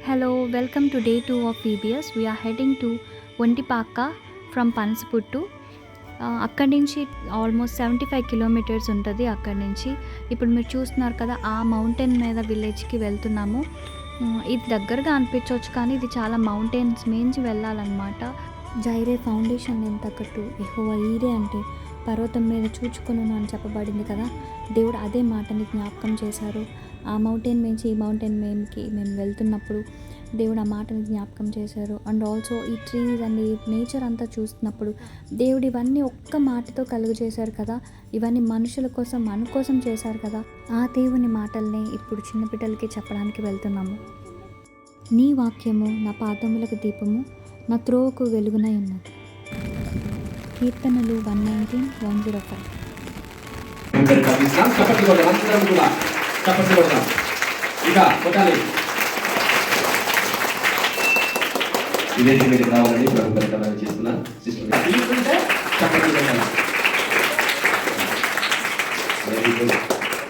Hello, welcome to day 2 of VBS. We are heading to Ontipaka from Panasaputtu. అక్కడి నుంచి almost 75 kilometres ఉంటుంది. అక్కడి నుంచి ఇప్పుడు మీరు చూస్తున్నారు కదా, ఆ మౌంటైన్ మీద విలేజ్కి వెళ్తున్నాము. ఇది దగ్గరగా అనిపించవచ్చు, కానీ ఇది చాలా మౌంటైన్స్ మించి వెళ్ళాలన్నమాట. జైరే ఫౌండేషన్ నేను తగ్గట్టు యెహోవా ఈరే అంటే పర్వతం మీద చూచుకొనును అని చెప్పబడింది కదా. దేవుడు అదే మాటని జ్ఞాపకం చేశారు. ఆ మౌంటైన్ నుంచి ఈ మౌంటైన్ మేము వెళ్తున్నప్పుడు దేవుడు ఆ మాటని జ్ఞాపకం చేశారు. అండ్ ఆల్సో ఈ ట్రీస్ అండ్ ఈ నేచర్ అంతా చూస్తున్నప్పుడు దేవుడు ఇవన్నీ ఒక్క మాటతో కలుగు చేశారు కదా. ఇవన్నీ మనుషుల కోసం, మన కోసం చేశారు కదా. ఆ దేవుని మాటల్ని ఇప్పుడు చిన్నపిల్లలకి చెప్పడానికి వెళ్తున్నాము. నీ వాక్యము నా పాదములకు దీపము, నా త్రోవకు వెలుగునై ఉన్నది. కీర్తనలు 119:105. రావాలని ప్రభుత్వం చేస్తున్నా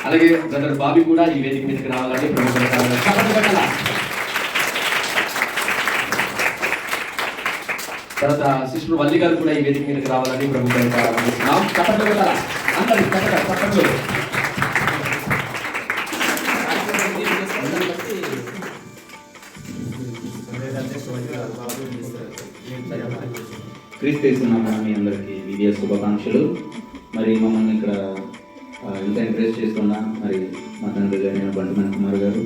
అలాగే బ్రదర్ బాబీ కూడా ఈ వేదిక మీదకి రావాలని ప్రభుత్వం. తర్వాత సిస్టర్ వల్లి గారు కూడా ఈ వేదిక మీదకి రావాలని ప్రభుత్వం ప్రారంభిస్తున్నాం. చప్పట్లు కొట్టాలా అందరూ, చప్పట్లు. క్రీస్తు యేసునామమున మీ అందరికీ VBS శుభాకాంక్షలు. మరి మమ్మల్ని ఇక్కడ ఇంత ఎంకరేజ్ చేస్తున్నా మరి మా తండ్రి గారు బంటుమణి కుమార్ గారు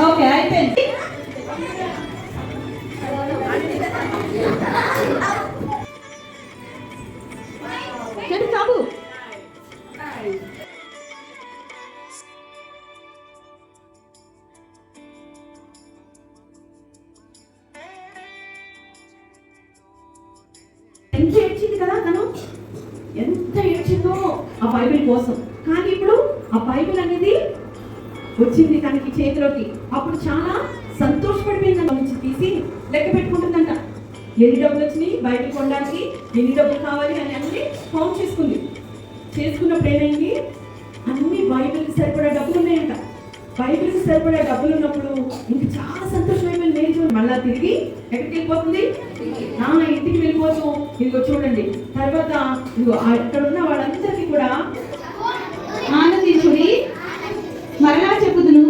ఓకే అయిపోయింది. చాలు ఎంత ఏడ్చింది కదా తను, ఎంత ఏడ్చిందో ఆ బైబిల్ కోసం. కానీ ఇప్పుడు ఆ బైబిల్ అనేది వచ్చింది తనకి చేతిలోకి. అప్పుడు చాలా సంతోషపడిపోయింది. నుంచి తీసి లెక్క పెట్టుకుంటుందంట, ఎన్ని డబ్బులు వచ్చినాయి బైబిల్ కొనడానికి, ఎన్ని డబ్బులు కావాలి అని అన్ని కౌంట్ చేసుకుంది. చేసుకున్నప్పుడు ఏమైంది, అన్ని బైబిల్కి సరిపడా డబ్బులు ఉన్నాయంట. బైబిల్కి సరిపడా డబ్బులు ఉన్నప్పుడు ఇంక చాలా సంతోషమైపోయింది. నేను మళ్ళా తిరిగి ఎక్కడికి వెళ్ళిపోతుంది, ఇంటికి వెళ్ళిపోతూ ఇదిగో చూడండి. తర్వాత ఇదిగో అక్కడ ఉన్న వాళ్ళందరికీ కూడా ఆనందించుడి, మరలా చెప్పుదును